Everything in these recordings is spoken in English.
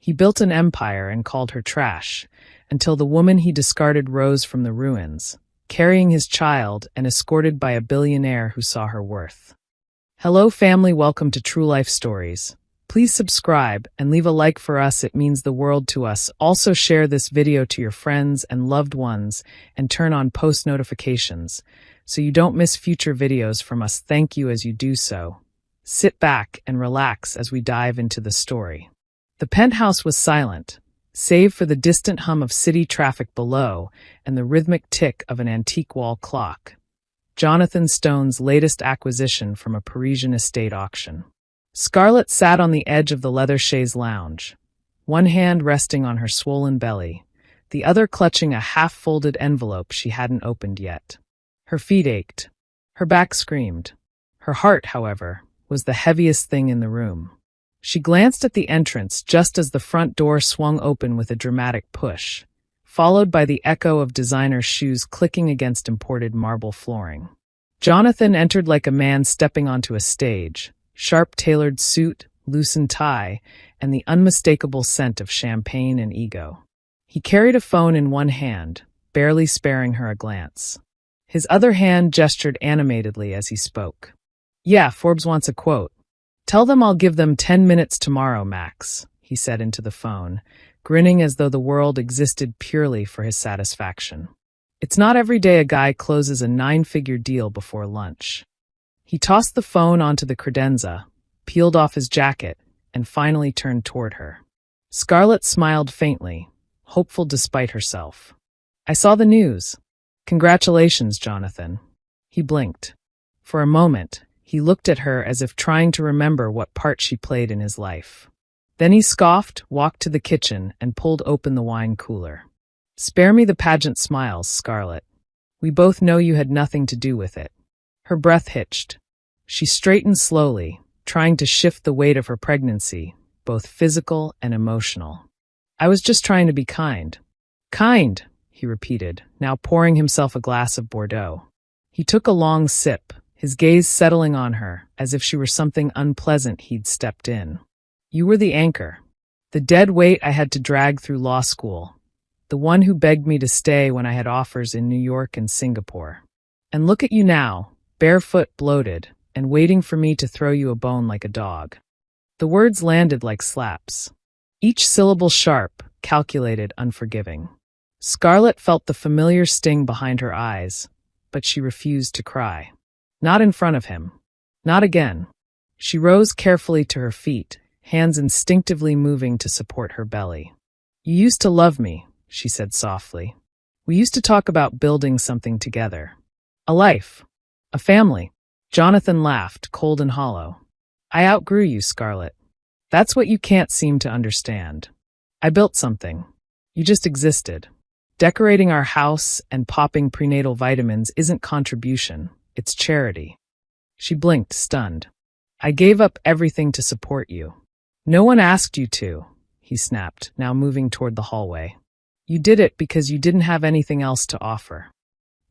He built an empire and called her trash, until the woman he discarded rose from the ruins, carrying his child and escorted by a billionaire who saw her worth. Hello family, welcome to True Life Stories. Please subscribe and leave a like for us, it means the world to us. Also share this video to your friends and loved ones and turn on post notifications so you don't miss future videos from us. Thank you as you do so. Sit back and relax as we dive into the story. The penthouse was silent, save for the distant hum of city traffic below and the rhythmic tick of an antique wall clock. Jonathan Stone's latest acquisition from a Parisian estate auction. Scarlett sat on the edge of the leather chaise lounge, one hand resting on her swollen belly, the other clutching a half-folded envelope she hadn't opened yet. Her feet ached. Her back screamed. Her heart, however, was the heaviest thing in the room. She glanced at the entrance just as the front door swung open with a dramatic push, followed by the echo of designer shoes clicking against imported marble flooring. Jonathan entered like a man stepping onto a stage, sharp-tailored suit, loosened tie, and the unmistakable scent of champagne and ego. He carried a phone in one hand, barely sparing her a glance. His other hand gestured animatedly as he spoke. "Yeah, Forbes wants a quote. Tell them I'll give them 10 minutes tomorrow, Max," he said into the phone, grinning as though the world existed purely for his satisfaction. It's not every day a guy closes a 9-figure deal before lunch. He tossed the phone onto the credenza, peeled off his jacket, and finally turned toward her. Scarlett smiled faintly, hopeful despite herself. "I saw the news. Congratulations, Jonathan." He blinked. For a moment, he looked at her as if trying to remember what part she played in his life. Then he scoffed, walked to the kitchen, and pulled open the wine cooler. "Spare me the pageant smiles, Scarlett. We both know you had nothing to do with it." Her breath hitched. She straightened slowly, trying to shift the weight of her pregnancy, both physical and emotional. "I was just trying to be kind." "Kind," he repeated, now pouring himself a glass of Bordeaux. He took a long sip, his gaze settling on her, as if she were something unpleasant he'd stepped in. "You were the anchor, the dead weight I had to drag through law school, the one who begged me to stay when I had offers in New York and Singapore. And look at you now, barefoot, bloated, and waiting for me to throw you a bone like a dog." The words landed like slaps, each syllable sharp, calculated, unforgiving. Scarlett felt the familiar sting behind her eyes, but she refused to cry. Not in front of him. Not again. She rose carefully to her feet, hands instinctively moving to support her belly. "You used to love me," she said softly. "We used to talk about building something together. A life. A family." Jonathan laughed, cold and hollow. "I outgrew you, Scarlett. That's what you can't seem to understand. I built something. You just existed. Decorating our house and popping prenatal vitamins isn't contribution, it's charity." She blinked, stunned. "I gave up everything to support you." "No one asked you to," he snapped, now moving toward the hallway. "You did it because you didn't have anything else to offer."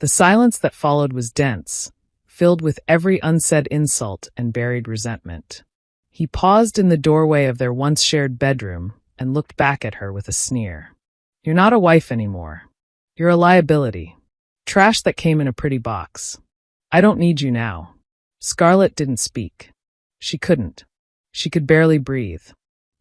The silence that followed was dense, filled with every unsaid insult and buried resentment. He paused in the doorway of their once shared bedroom and looked back at her with a sneer. "You're not a wife anymore. You're a liability. Trash that came in a pretty box. I don't need you now." Scarlett didn't speak. She couldn't. She could barely breathe.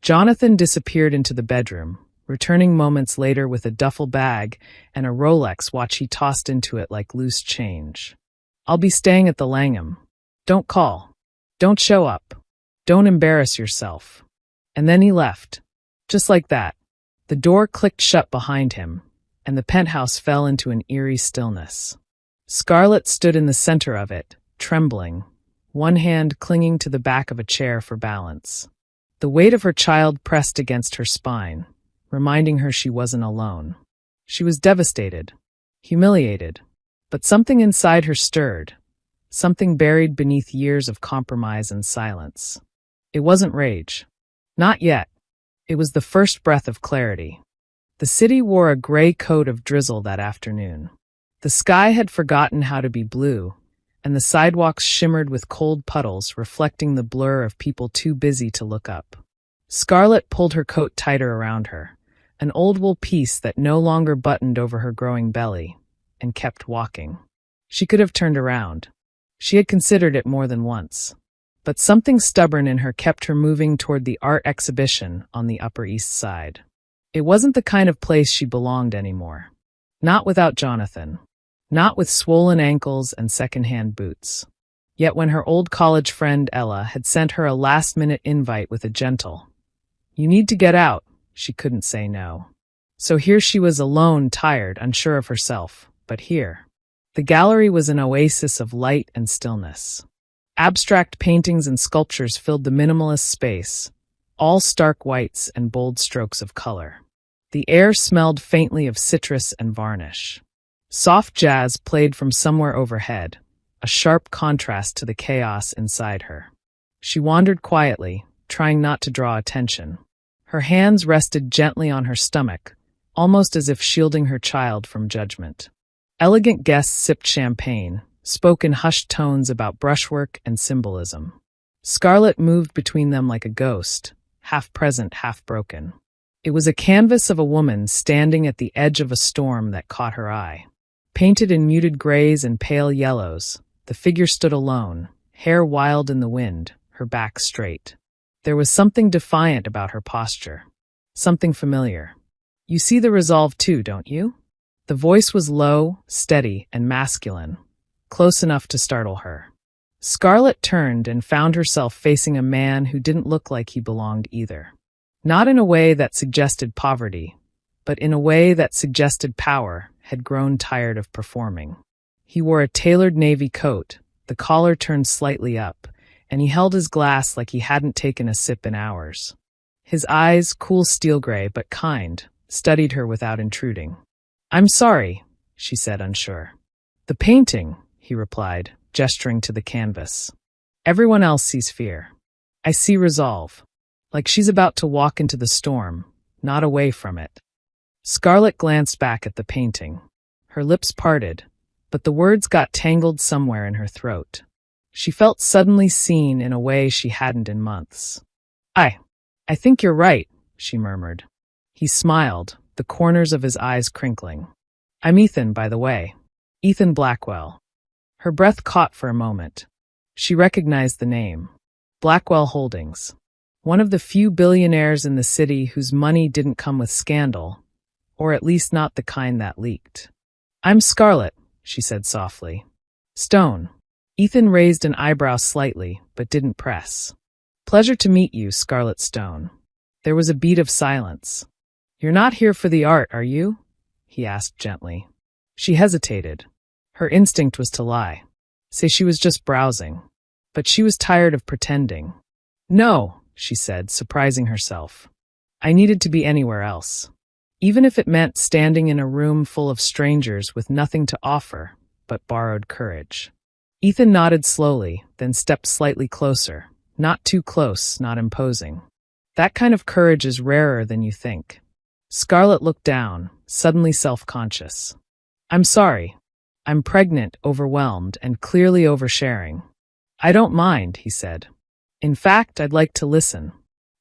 Jonathan disappeared into the bedroom, returning moments later with a duffel bag and a Rolex watch he tossed into it like loose change. "I'll be staying at the Langham. Don't call. Don't show up. Don't embarrass yourself." And then he left. Just like that. The door clicked shut behind him, and the penthouse fell into an eerie stillness. Scarlett stood in the center of it, trembling, one hand clinging to the back of a chair for balance. The weight of her child pressed against her spine, reminding her she wasn't alone. She was devastated, humiliated, but something inside her stirred, something buried beneath years of compromise and silence. It wasn't rage. Not yet. It was the first breath of clarity. The city wore a gray coat of drizzle that afternoon. The sky had forgotten how to be blue, and the sidewalks shimmered with cold puddles reflecting the blur of people too busy to look up. Scarlet pulled her coat tighter around her, an old wool piece that no longer buttoned over her growing belly, and kept walking. She could have turned around. She had considered it more than once. But something stubborn in her kept her moving toward the art exhibition on the Upper East Side. It wasn't the kind of place she belonged anymore. Not without Jonathan. Not with swollen ankles and second-hand boots. Yet when her old college friend Ella had sent her a last-minute invite with a gentle, "You need to get out," she couldn't say no. So here she was alone, tired, unsure of herself. But here, the gallery was an oasis of light and stillness. Abstract paintings and sculptures filled the minimalist space, all stark whites and bold strokes of color. The air smelled faintly of citrus and varnish. Soft jazz played from somewhere overhead, a sharp contrast to the chaos inside her. She wandered quietly, trying not to draw attention. Her hands rested gently on her stomach, almost as if shielding her child from judgment. Elegant guests sipped champagne, spoke in hushed tones about brushwork and symbolism. Scarlet moved between them like a ghost, half present, half broken. It was a canvas of a woman standing at the edge of a storm that caught her eye. Painted in muted grays and pale yellows, the figure stood alone, hair wild in the wind, her back straight. There was something defiant about her posture. Something familiar. "You see the resolve too, don't you?" The voice was low, steady, and masculine, close enough to startle her. Scarlet turned and found herself facing a man who didn't look like he belonged either. Not in a way that suggested poverty, but in a way that suggested power, had grown tired of performing. He wore a tailored navy coat, the collar turned slightly up, and he held his glass like he hadn't taken a sip in hours. His eyes, cool steel gray but kind, studied her without intruding. "I'm sorry," she said, unsure. "The painting," he replied, gesturing to the canvas. "Everyone else sees fear. I see resolve. Like she's about to walk into the storm, not away from it." Scarlet glanced back at the painting. Her lips parted, but the words got tangled somewhere in her throat. She felt suddenly seen in a way she hadn't in months. I think you're right," she murmured. He smiled, the corners of his eyes crinkling. "I'm Ethan, by the way. Ethan Blackwell." Her breath caught for a moment. She recognized the name. Blackwell Holdings. One of the few billionaires in the city whose money didn't come with scandal, or at least not the kind that leaked. "I'm Scarlet," she said softly. "Stone." Ethan raised an eyebrow slightly, but didn't press. "Pleasure to meet you, Scarlet Stone." There was a beat of silence. "You're not here for the art, are you?" he asked gently. She hesitated. Her instinct was to lie. Say she was just browsing. But she was tired of pretending. "No," she said, surprising herself. "I needed to be anywhere else. Even if it meant standing in a room full of strangers with nothing to offer but borrowed courage." Ethan nodded slowly, then stepped slightly closer. Not too close, not imposing. That kind of courage is rarer than you think. Scarlet looked down, suddenly self-conscious. "I'm sorry. I'm pregnant, overwhelmed, and clearly oversharing." "I don't mind," he said. "In fact, I'd like to listen."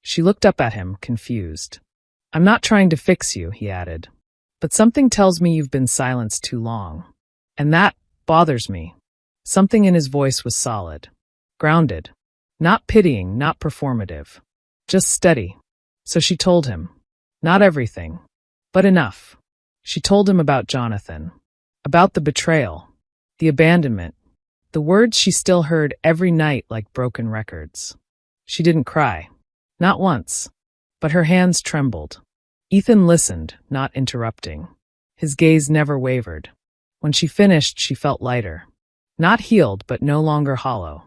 She looked up at him, confused. "I'm not trying to fix you," he added. "But something tells me you've been silenced too long. And that bothers me." Something in his voice was solid. Grounded. Not pitying, not performative. Just steady. So she told him. Not everything. But enough. She told him about Jonathan. About the betrayal. The abandonment. The words she still heard every night like broken records. She didn't cry. Not once. But her hands trembled. Ethan listened, not interrupting. His gaze never wavered. When she finished, she felt lighter. Not healed, but no longer hollow.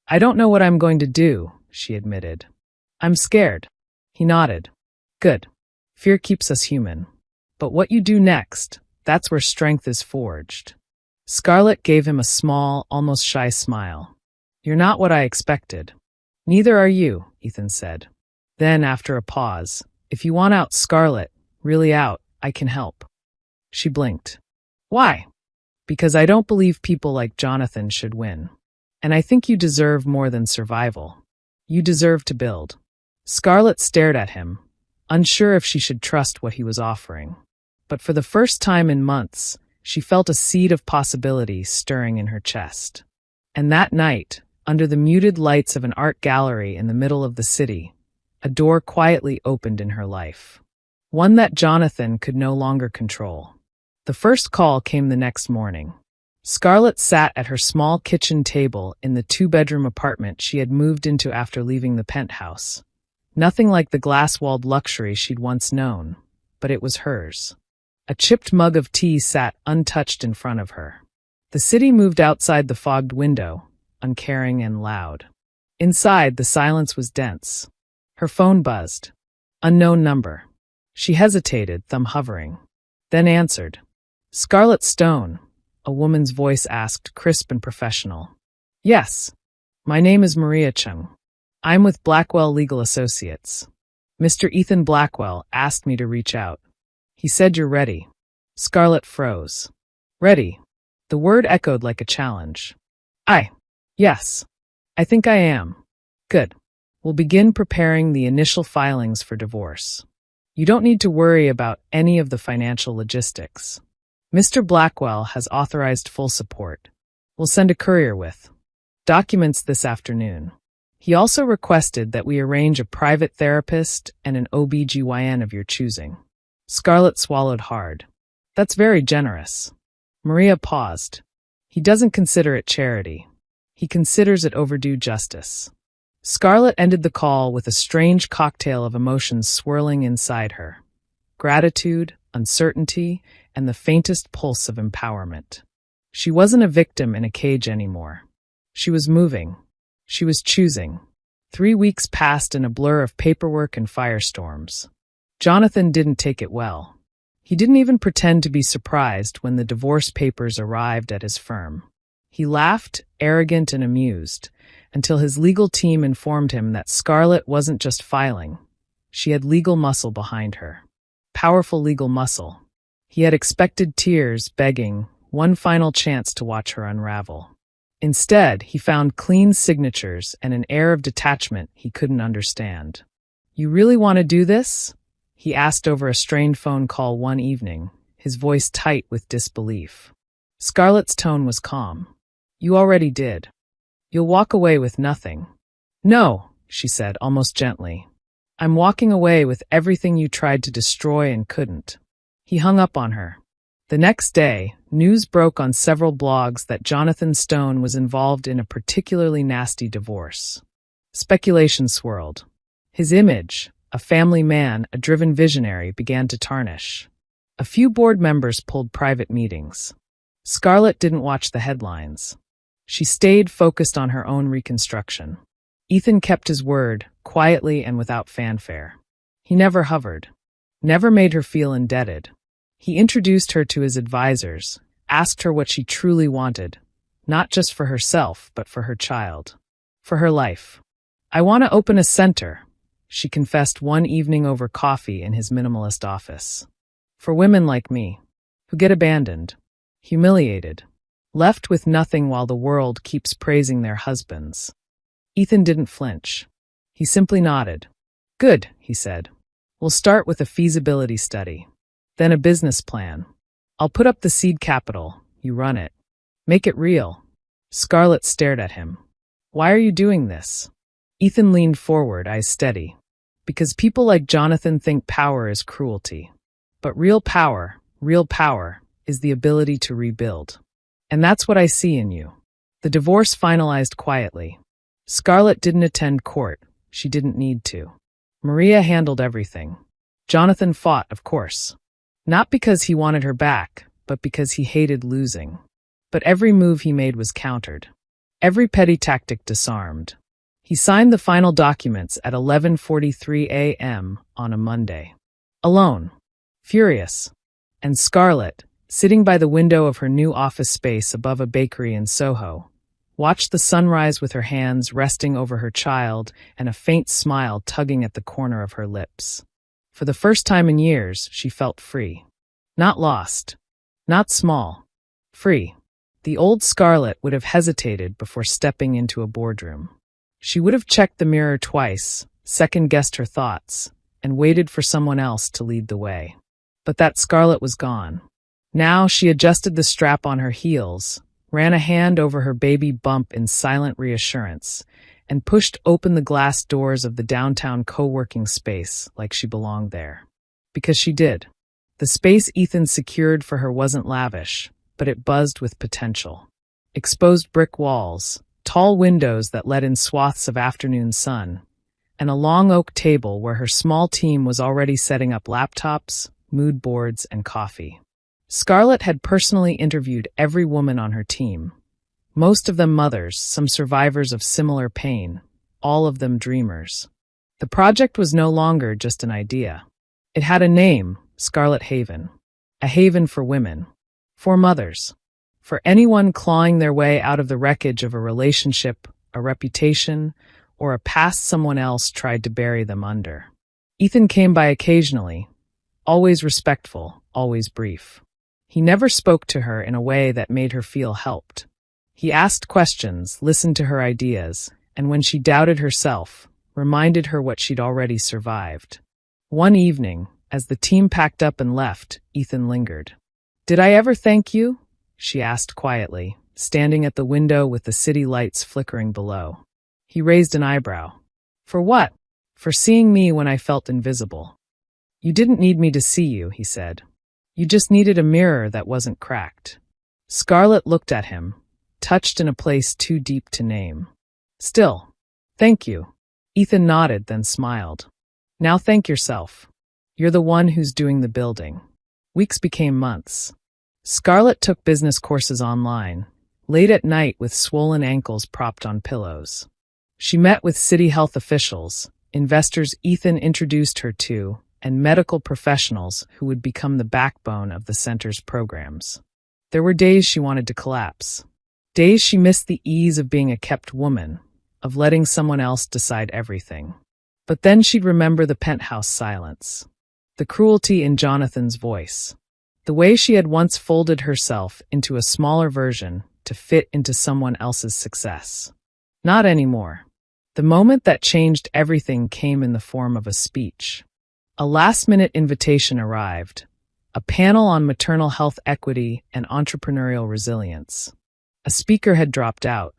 "I don't know what I'm going to do," she admitted. "I'm scared." He nodded. "Good. Fear keeps us human. But what you do next, that's where strength is forged." Scarlet gave him a small, almost shy smile. "You're not what I expected." "Neither are you," Ethan said. Then, after a pause, "If you want out, Scarlet, really out, I can help." She blinked. "Why?" "Because I don't believe people like Jonathan should win. And I think you deserve more than survival. You deserve to build." Scarlett stared at him, unsure if she should trust what he was offering. But for the first time in months, she felt a seed of possibility stirring in her chest. And that night, under the muted lights of an art gallery in the middle of the city, a door quietly opened in her life. One that Jonathan could no longer control. The first call came the next morning. Scarlett sat at her small kitchen table in the two-bedroom apartment she had moved into after leaving the penthouse. Nothing like the glass-walled luxury she'd once known, but it was hers. A chipped mug of tea sat untouched in front of her. The city moved outside the fogged window, uncaring and loud. Inside, the silence was dense. Her phone buzzed. Unknown number. She hesitated, thumb hovering. Then answered. Scarlett Stone, a woman's voice asked, crisp and professional. Yes. My name is Maria Chung. I'm with Blackwell Legal Associates. Mr. Ethan Blackwell asked me to reach out. He said you're ready. Scarlett froze. Ready. The word echoed like a challenge. Yes. I think I am. Good. We'll begin preparing the initial filings for divorce. You don't need to worry about any of the financial logistics. Mr. Blackwell has authorized full support. We'll send a courier with documents this afternoon. He also requested that we arrange a private therapist and an OB/GYN of your choosing. Scarlett swallowed hard. That's very generous. Maria paused. He doesn't consider it charity. He considers it overdue justice. Scarlett ended the call with a strange cocktail of emotions swirling inside her. Gratitude, uncertainty, and the faintest pulse of empowerment. She wasn't a victim in a cage anymore. She was moving. She was choosing. 3 weeks passed in a blur of paperwork and firestorms. Jonathan didn't take it well. He didn't even pretend to be surprised when the divorce papers arrived at his firm. He laughed, arrogant and amused, until his legal team informed him that Scarlett wasn't just filing. She had legal muscle behind her. Powerful legal muscle. He had expected tears, begging, one final chance to watch her unravel. Instead, he found clean signatures and an air of detachment he couldn't understand. You really want to do this? He asked over a strained phone call one evening, his voice tight with disbelief. Scarlett's tone was calm. You already did. You'll walk away with nothing. No, she said almost gently. I'm walking away with everything you tried to destroy and couldn't. He hung up on her. The next day, news broke on several blogs that Jonathan Stone was involved in a particularly nasty divorce. Speculation swirled. His image, a family man, a driven visionary, began to tarnish. A few board members pulled private meetings. Scarlett didn't watch the headlines. She stayed focused on her own reconstruction. Ethan kept his word, quietly and without fanfare. He never hovered. Never made her feel indebted. He introduced her to his advisors, asked her what she truly wanted, not just for herself, but for her child. For her life. I want to open a center, she confessed one evening over coffee in his minimalist office. For women like me, who get abandoned, humiliated, left with nothing while the world keeps praising their husbands. Ethan didn't flinch. He simply nodded. Good, he said. We'll start with a feasibility study. Then a business plan. I'll put up the seed capital. You run it. Make it real. Scarlett stared at him. Why are you doing this? Ethan leaned forward, eyes steady. Because people like Jonathan think power is cruelty. But real power, is the ability to rebuild. And that's what I see in you. The divorce finalized quietly. Scarlett didn't attend court. She didn't need to. Maria handled everything. Jonathan fought, of course. Not because he wanted her back, but because he hated losing. But every move he made was countered. Every petty tactic disarmed. He signed the final documents at 11:43 a.m. on a Monday. Alone. Furious. And Scarlett, sitting by the window of her new office space above a bakery in Soho, watched the sunrise with her hands resting over her child and a faint smile tugging at the corner of her lips. For the first time in years, she felt free. Not lost. Not small. Free. The old Scarlett would have hesitated before stepping into a boardroom. She would have checked the mirror twice, second-guessed her thoughts, and waited for someone else to lead the way. But that Scarlett was gone. Now she adjusted the strap on her heels, ran a hand over her baby bump in silent reassurance, and pushed open the glass doors of the downtown co-working space like she belonged there. Because she did. The space Ethan secured for her wasn't lavish, but it buzzed with potential. Exposed brick walls, tall windows that let in swaths of afternoon sun, and a long oak table where her small team was already setting up laptops, mood boards, and coffee. Scarlett had personally interviewed every woman on her team. Most of them mothers, some survivors of similar pain, all of them dreamers. The project was no longer just an idea. It had a name, Scarlett Haven. A haven for women. For mothers. For anyone clawing their way out of the wreckage of a relationship, a reputation, or a past someone else tried to bury them under. Ethan came by occasionally, always respectful, always brief. He never spoke to her in a way that made her feel helped. He asked questions, listened to her ideas, and when she doubted herself, reminded her what she'd already survived. One evening, as the team packed up and left, Ethan lingered. "Did I ever thank you?" she asked quietly, standing at the window with the city lights flickering below. He raised an eyebrow. "For what?" "For seeing me when I felt invisible." "You didn't need me to see you," he said. "You just needed a mirror that wasn't cracked." Scarlett looked at him, touched in a place too deep to name. "Still, thank you." Ethan nodded, then smiled. "Now thank yourself. You're the one who's doing the building." Weeks became months. Scarlett took business courses online, late at night with swollen ankles propped on pillows. She met with city health officials, investors Ethan introduced her to, and medical professionals who would become the backbone of the center's programs. There were days she wanted to collapse. Days she missed the ease of being a kept woman, of letting someone else decide everything. But then she'd remember the penthouse silence, the cruelty in Jonathan's voice, the way she had once folded herself into a smaller version to fit into someone else's success. Not anymore. The moment that changed everything came in the form of a speech. A last-minute invitation arrived, a panel on maternal health equity and entrepreneurial resilience. A speaker had dropped out.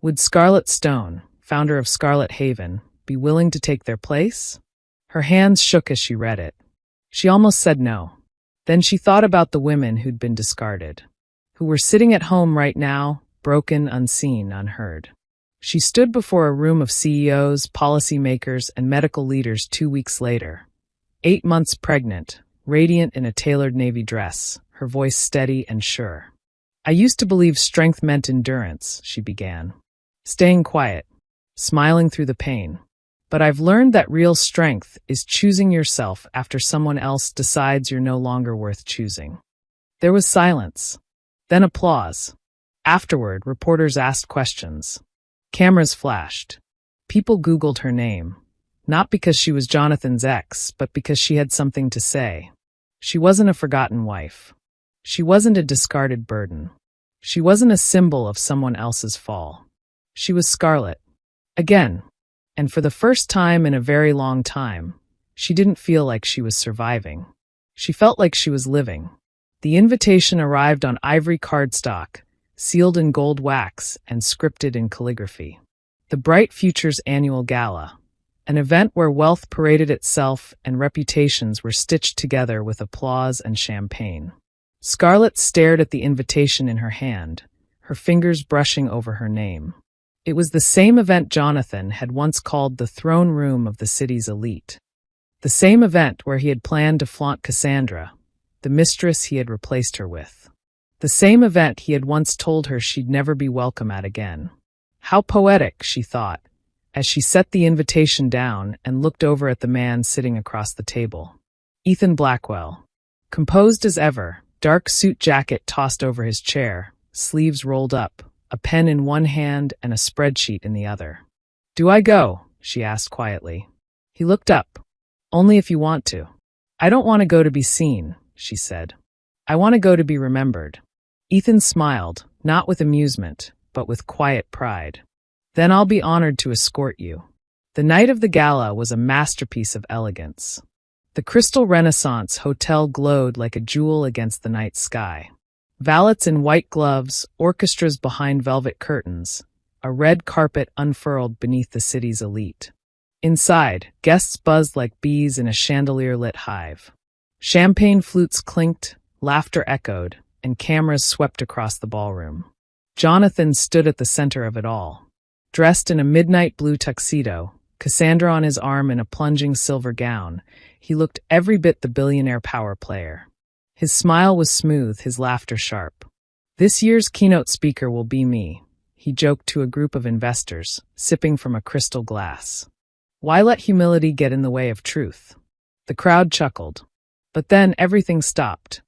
Would Scarlett Stone, founder of Scarlett Haven, be willing to take their place? Her hands shook as she read it. She almost said no. Then she thought about the women who'd been discarded, who were sitting at home right now, broken, unseen, unheard. She stood before a room of CEOs, policymakers, and medical leaders 2 weeks later. 8 months pregnant, radiant in a tailored navy dress, her voice steady and sure. "I used to believe strength meant endurance," she began. "Staying quiet, smiling through the pain. But I've learned that real strength is choosing yourself after someone else decides you're no longer worth choosing." There was silence. Then applause. Afterward, reporters asked questions. Cameras flashed. People Googled her name. Not because she was Jonathan's ex, but because she had something to say. She wasn't a forgotten wife. She wasn't a discarded burden. She wasn't a symbol of someone else's fall. She was Scarlett. Again. And for the first time in a very long time, she didn't feel like she was surviving. She felt like she was living. The invitation arrived on ivory cardstock, sealed in gold wax and scripted in calligraphy. The Bright Futures Annual Gala. An event where wealth paraded itself and reputations were stitched together with applause and champagne. Scarlett stared at the invitation in her hand, her fingers brushing over her name. It was the same event Jonathan had once called the throne room of the city's elite. The same event where he had planned to flaunt Cassandra, the mistress he had replaced her with. The same event he had once told her she'd never be welcome at again. How poetic, she thought, as she set the invitation down and looked over at the man sitting across the table. Ethan Blackwell. Composed as ever, dark suit jacket tossed over his chair, sleeves rolled up, a pen in one hand and a spreadsheet in the other. "Do I go?" she asked quietly. He looked up. "Only if you want to." "I don't want to go to be seen," she said. "I want to go to be remembered." Ethan smiled, not with amusement, but with quiet pride. "Then I'll be honored to escort you." The night of the gala was a masterpiece of elegance. The Crystal Renaissance Hotel glowed like a jewel against the night sky. Valets in white gloves, orchestras behind velvet curtains, a red carpet unfurled beneath the city's elite. Inside, guests buzzed like bees in a chandelier-lit hive. Champagne flutes clinked, laughter echoed, and cameras swept across the ballroom. Jonathan stood at the center of it all. Dressed in a midnight blue tuxedo, Cassandra on his arm in a plunging silver gown, he looked every bit the billionaire power player. His smile was smooth, his laughter sharp. "This year's keynote speaker will be me," he joked to a group of investors, sipping from a crystal glass. Why let humility get in the way of truth? The crowd chuckled. But then everything stopped.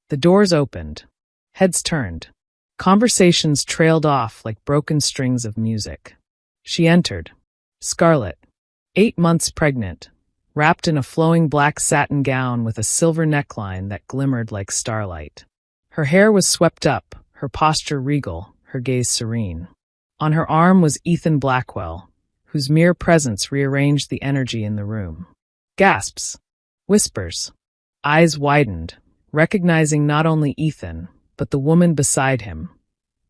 The doors opened. Heads turned. Conversations trailed off like broken strings of music. She entered. Scarlett, 8 months pregnant, wrapped in a flowing black satin gown with a silver neckline that glimmered like starlight. Her hair was swept up, her posture regal, her gaze serene. On her arm was Ethan Blackwell, whose mere presence rearranged the energy in the room. Gasps. Whispers. Eyes widened, recognizing not only Ethan, but the woman beside him.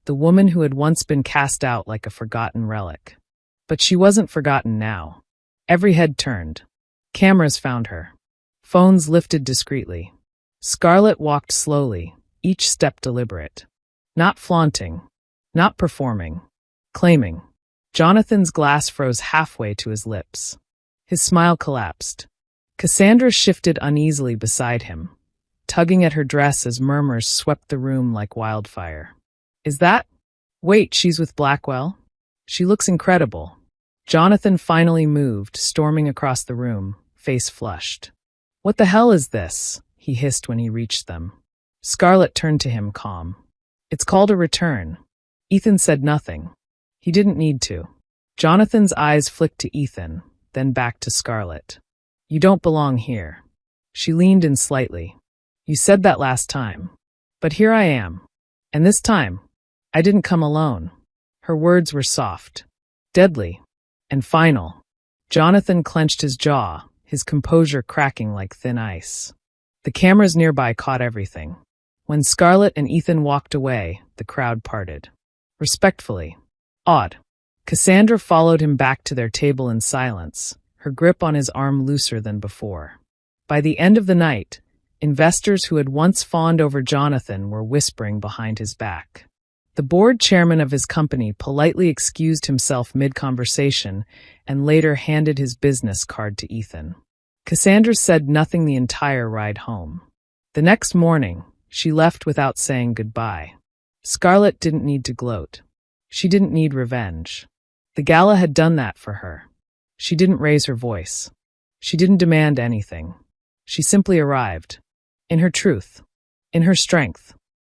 The woman who had once been cast out like a forgotten relic. But she wasn't forgotten now. Every head turned. Cameras found her. Phones lifted discreetly. Scarlett walked slowly, each step deliberate. Not flaunting. Not performing. Claiming. Jonathan's glass froze halfway to his lips. His smile collapsed. Cassandra shifted uneasily beside him, tugging at her dress as murmurs swept the room like wildfire. "Is that? Wait, she's with Blackwell? She looks incredible." Jonathan finally moved, storming across the room, face flushed. "What the hell is this?" he hissed when he reached them. Scarlett turned to him, calm. "It's called a return." Ethan said nothing. He didn't need to. Jonathan's eyes flicked to Ethan, then back to Scarlett. "You don't belong here." She leaned in slightly. "You said that last time. But here I am. And this time, I didn't come alone." Her words were soft, deadly, and final. Jonathan clenched his jaw, his composure cracking like thin ice. The cameras nearby caught everything. When Scarlett and Ethan walked away, the crowd parted. Respectfully. Awed. Cassandra followed him back to their table in silence, her grip on his arm looser than before. By the end of the night, investors who had once fawned over Jonathan were whispering behind his back. The board chairman of his company politely excused himself mid-conversation and later handed his business card to Ethan. Cassandra said nothing the entire ride home. The next morning, she left without saying goodbye. Scarlett didn't need to gloat. She didn't need revenge. The gala had done that for her. She didn't raise her voice. She didn't demand anything. She simply arrived. In her truth. In her strength.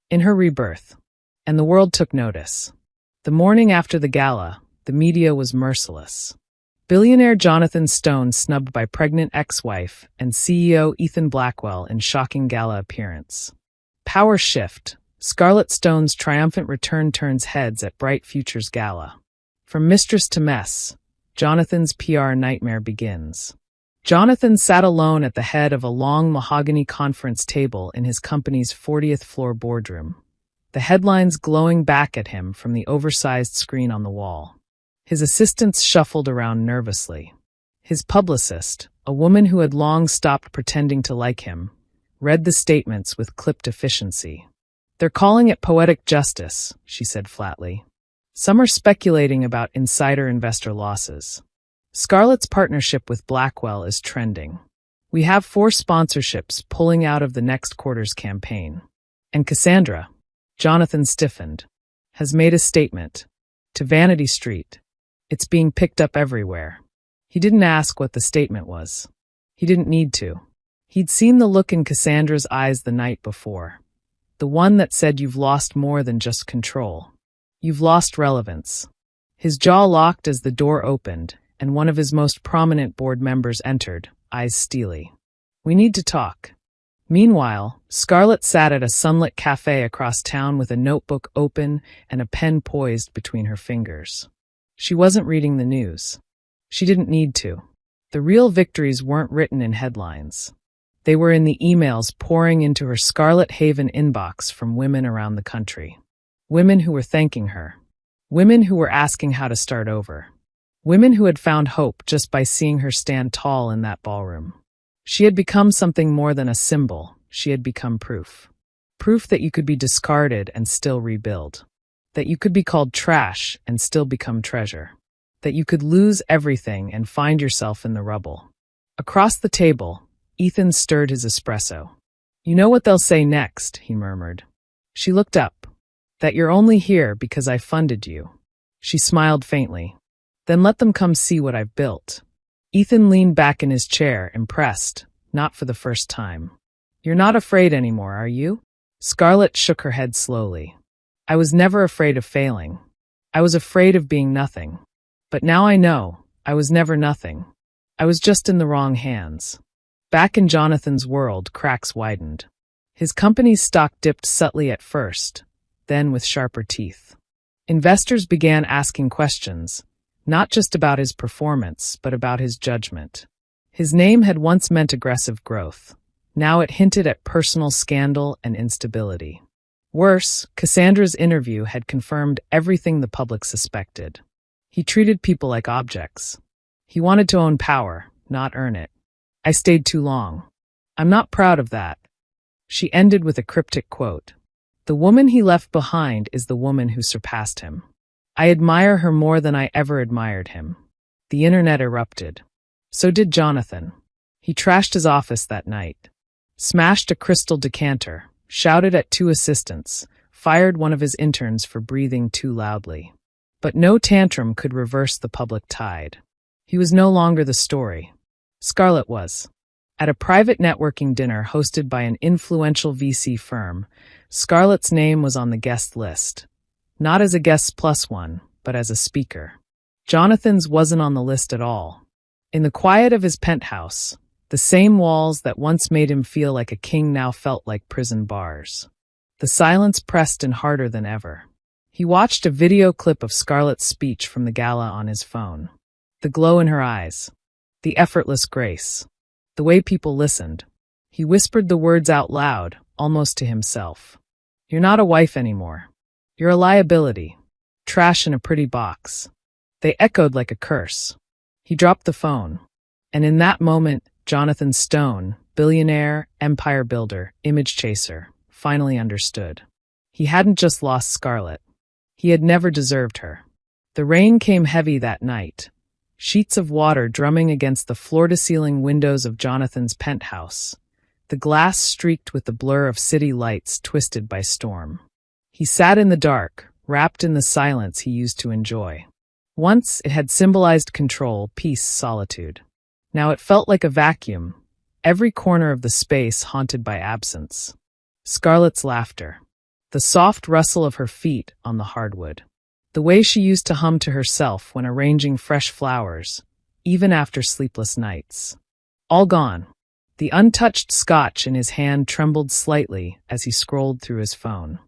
In her rebirth. And the world took notice. The morning after the gala, the media was merciless. Billionaire Jonathan Stone snubbed by pregnant ex-wife and CEO Ethan Blackwell in shocking gala appearance. Power shift. Scarlett Stone's triumphant return turns heads at Bright Futures Gala. From Mistress to mess, Jonathan's PR nightmare begins. Jonathan sat alone at the head of a long mahogany conference table in his company's 40th floor boardroom, the headlines glowing back at him from the oversized screen on the wall. His assistants shuffled around nervously. His publicist, a woman who had long stopped pretending to like him, read the statements with clipped efficiency. "They're calling it poetic justice," she said flatly. "Some are speculating about insider investor losses. Scarlett's partnership with Blackwell is trending. We have 4 sponsorships pulling out of the next quarter's campaign. And Cassandra," Jonathan stiffened, "has made a statement. To Vanity Street. It's being picked up everywhere." He didn't ask what the statement was. He didn't need to. He'd seen the look in Cassandra's eyes the night before. The one that said you've lost more than just control. You've lost relevance. His jaw locked as the door opened, and one of his most prominent board members entered, eyes steely. "We need to talk." Meanwhile, Scarlett sat at a sunlit cafe across town with a notebook open and a pen poised between her fingers. She wasn't reading the news. She didn't need to. The real victories weren't written in headlines. They were in the emails pouring into her Scarlet Haven inbox from women around the country. Women who were thanking her. Women who were asking how to start over. Women who had found hope just by seeing her stand tall in that ballroom. She had become something more than a symbol. She had become proof. Proof that you could be discarded and still rebuild. That you could be called trash and still become treasure. That you could lose everything and find yourself in the rubble. Across the table, Ethan stirred his espresso. "You know what they'll say next," he murmured. She looked up. "That you're only here because I funded you." She smiled faintly. "Then let them come see what I've built." Ethan leaned back in his chair, impressed, not for the first time. "You're not afraid anymore, are you?" Scarlett shook her head slowly. "I was never afraid of failing. I was afraid of being nothing. But now I know, I was never nothing. I was just in the wrong hands." Back in Jonathan's world, cracks widened. His company's stock dipped subtly at first, then with sharper teeth. Investors began asking questions, not just about his performance, but about his judgment. His name had once meant aggressive growth. Now it hinted at personal scandal and instability. Worse, Cassandra's interview had confirmed everything the public suspected. He treated people like objects. He wanted to own power, not earn it. "I stayed too long. I'm not proud of that." She ended with a cryptic quote. "The woman he left behind is the woman who surpassed him. I admire her more than I ever admired him." The internet erupted. So did Jonathan. He trashed his office that night. Smashed a crystal decanter, shouted at 2 assistants, fired one of his interns for breathing too loudly. But no tantrum could reverse the public tide. He was no longer the story. Scarlett was. At a private networking dinner hosted by an influential VC firm, Scarlett's name was on the guest list. Not as a guest plus one, but as a speaker. Jonathan's wasn't on the list at all. In the quiet of his penthouse, the same walls that once made him feel like a king now felt like prison bars. The silence pressed in harder than ever. He watched a video clip of Scarlett's speech from the gala on his phone. The glow in her eyes. The effortless grace. The way people listened. He whispered the words out loud, almost to himself. "You're not a wife anymore. You're a liability. Trash in a pretty box." They echoed like a curse. He dropped the phone. And in that moment, Jonathan Stone, billionaire, empire builder, image chaser, finally understood. He hadn't just lost Scarlett. He had never deserved her. The rain came heavy that night. Sheets of water drumming against the floor-to-ceiling windows of Jonathan's penthouse. The glass streaked with the blur of city lights twisted by storm. He sat in the dark, wrapped in the silence he used to enjoy. Once it had symbolized control, peace, solitude. Now it felt like a vacuum, every corner of the space haunted by absence. Scarlett's laughter. The soft rustle of her feet on the hardwood. The way she used to hum to herself when arranging fresh flowers, even after sleepless nights. All gone. The untouched scotch in his hand trembled slightly as he scrolled through his phone.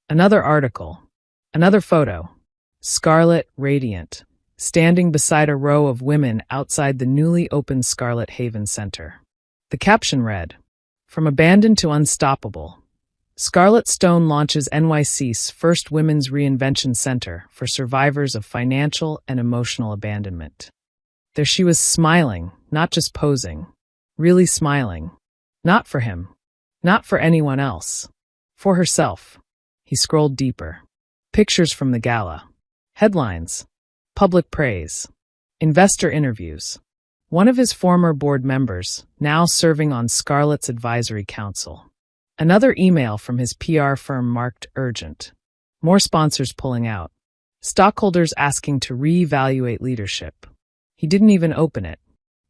Another article. Another photo. Scarlett, radiant, standing beside a row of women outside the newly opened Scarlet Haven Center. The caption read, "From abandoned to unstoppable. Scarlett Stone launches NYC's first women's reinvention center for survivors of financial and emotional abandonment." There she was, smiling, not just posing. Really smiling. Not for him. Not for anyone else. For herself. He scrolled deeper. Pictures from the gala. Headlines. Public praise. Investor interviews. One of his former board members, now serving on Scarlett's advisory council. Another email from his PR firm marked urgent. More sponsors pulling out. Stockholders asking to reevaluate leadership. He didn't even open it.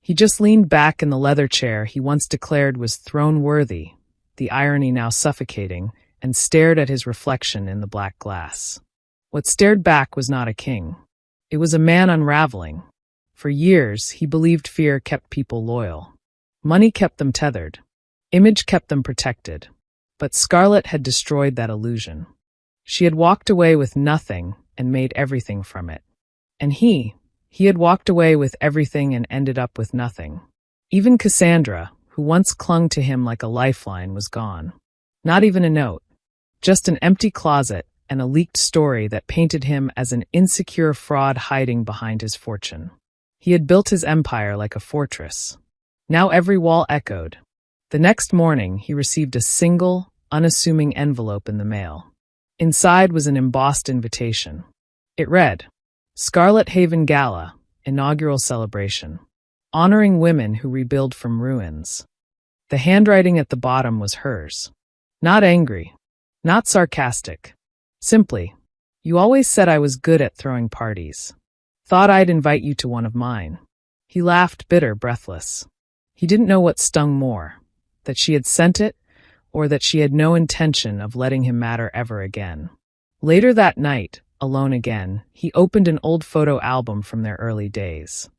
He just leaned back in the leather chair he once declared was throne-worthy, the irony now suffocating, and stared at his reflection in the black glass. What stared back was not a king. It was a man unraveling. For years, he believed fear kept people loyal. Money kept them tethered. Image kept them protected. But Scarlett had destroyed that illusion. She had walked away with nothing and made everything from it. And he He had walked away with everything and ended up with nothing. Even Cassandra, who once clung to him like a lifeline, was gone. Not even a note. Just an empty closet and a leaked story that painted him as an insecure fraud hiding behind his fortune. He had built his empire like a fortress. Now every wall echoed. The next morning, he received a single, unassuming envelope in the mail. Inside was an embossed invitation. It read, Scarlet Haven Gala, Inaugural Celebration, honoring women who rebuild from ruins. The handwriting at the bottom was hers. Not angry, not sarcastic. Simply, you always said I was good at throwing parties. Thought I'd invite you to one of mine. He laughed, bitter, breathless. He didn't know what stung more, that she had sent it, or that she had no intention of letting him matter ever again. Later that night, alone again, he opened an old photo album from their early days.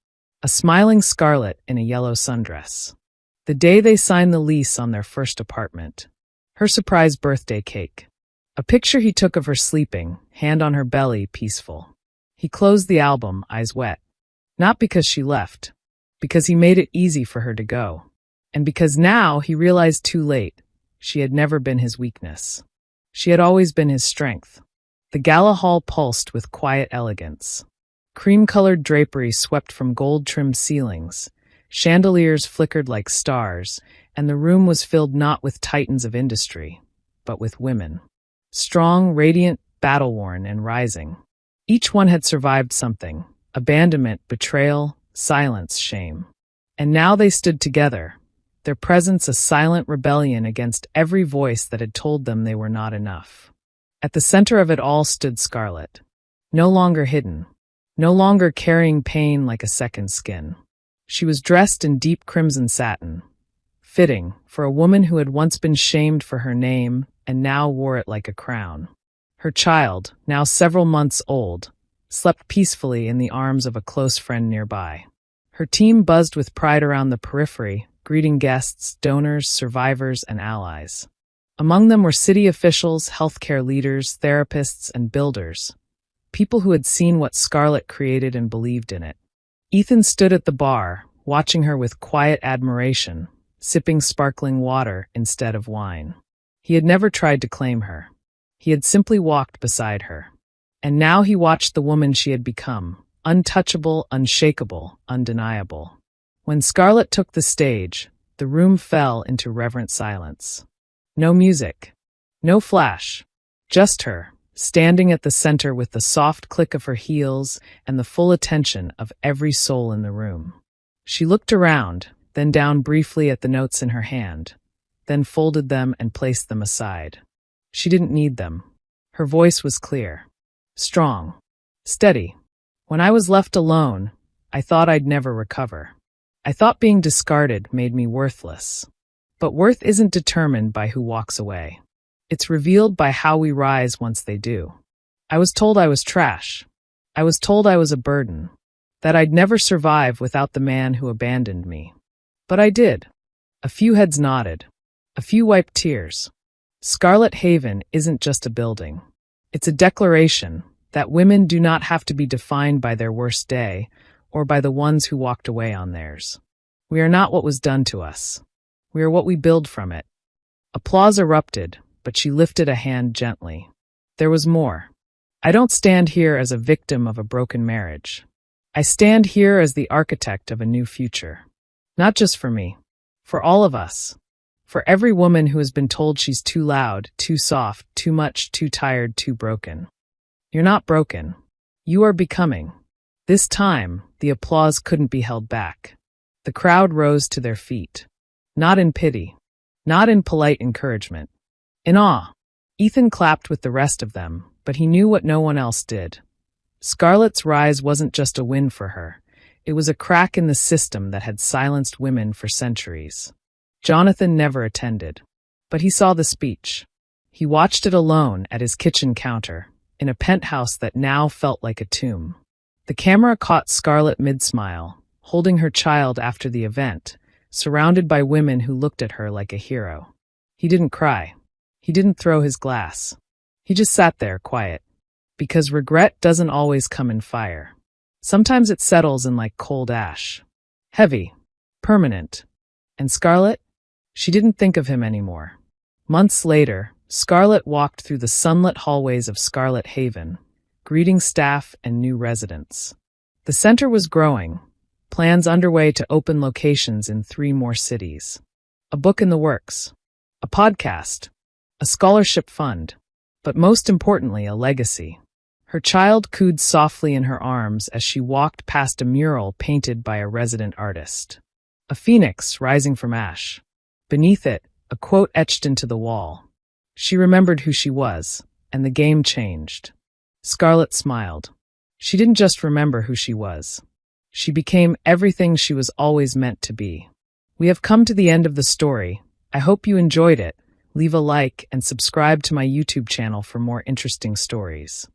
A smiling Scarlet in a yellow sundress. The day they signed the lease on their first apartment. Her surprise birthday cake. A picture he took of her sleeping, hand on her belly, peaceful. He closed the album, eyes wet. Not because she left, because he made it easy for her to go. And because now he realized too late, she had never been his weakness. She had always been his strength. The gala hall pulsed with quiet elegance. Cream-colored drapery swept from gold-trimmed ceilings. Chandeliers flickered like stars, and the room was filled not with titans of industry, but with women. Strong, radiant, battle-worn, and rising. Each one had survived something: abandonment, betrayal, silence, shame. And now they stood together, their presence a silent rebellion against every voice that had told them they were not enough. At the center of it all stood Scarlet. No longer hidden. No longer carrying pain like a second skin. She was dressed in deep crimson satin. Fitting for a woman who had once been shamed for her name and now wore it like a crown. Her child, now several months old, slept peacefully in the arms of a close friend nearby. Her team buzzed with pride around the periphery, greeting guests, donors, survivors, and allies. Among them were city officials, healthcare leaders, therapists, and builders. People who had seen what Scarlet created and believed in it. Ethan stood at the bar, watching her with quiet admiration, sipping sparkling water instead of wine. He had never tried to claim her. He had simply walked beside her. And now he watched the woman she had become, untouchable, unshakable, undeniable. When Scarlet took the stage, the room fell into reverent silence. No music, no flash, just her, standing at the center with the soft click of her heels and the full attention of every soul in the room. She looked around, then down briefly at the notes in her hand, then folded them and placed them aside. She didn't need them. Her voice was clear, strong, steady. When I was left alone, I thought I'd never recover. I thought being discarded made me worthless. But worth isn't determined by who walks away. It's revealed by how we rise once they do. I was told I was trash. I was told I was a burden, that I'd never survive without the man who abandoned me. But I did. A few heads nodded. A few wiped tears. Scarlet Haven isn't just a building. It's a declaration that women do not have to be defined by their worst day or by the ones who walked away on theirs. We are not what was done to us. We are what we build from it. Applause erupted, but she lifted a hand gently. There was more. I don't stand here as a victim of a broken marriage. I stand here as the architect of a new future. Not just for me. For all of us. For every woman who has been told she's too loud, too soft, too much, too tired, too broken. You're not broken. You are becoming. This time, the applause couldn't be held back. The crowd rose to their feet. Not in pity. Not in polite encouragement. In awe. Ethan clapped with the rest of them, but he knew what no one else did. Scarlet's rise wasn't just a win for her. It was a crack in the system that had silenced women for centuries. Jonathan never attended, but he saw the speech. He watched it alone at his kitchen counter, in a penthouse that now felt like a tomb. The camera caught Scarlet mid-smile, holding her child after the event, surrounded by women who looked at her like a hero. He didn't cry. He didn't throw his glass. He just sat there, quiet. Because regret doesn't always come in fire. Sometimes it settles in like cold ash. Heavy. Permanent. And Scarlet? She didn't think of him anymore. Months later, Scarlet walked through the sunlit hallways of Scarlet Haven, greeting staff and new residents. The center was growing, plans underway to open locations in 3 more cities. A book in the works. A podcast. A scholarship fund. But most importantly, a legacy. Her child cooed softly in her arms as she walked past a mural painted by a resident artist. A phoenix rising from ash. Beneath it, a quote etched into the wall. She remembered who she was, and the game changed. Scarlet smiled. She didn't just remember who she was. She became everything she was always meant to be. We have come to the end of the story. I hope you enjoyed it. Leave a like and subscribe to my YouTube channel for more interesting stories.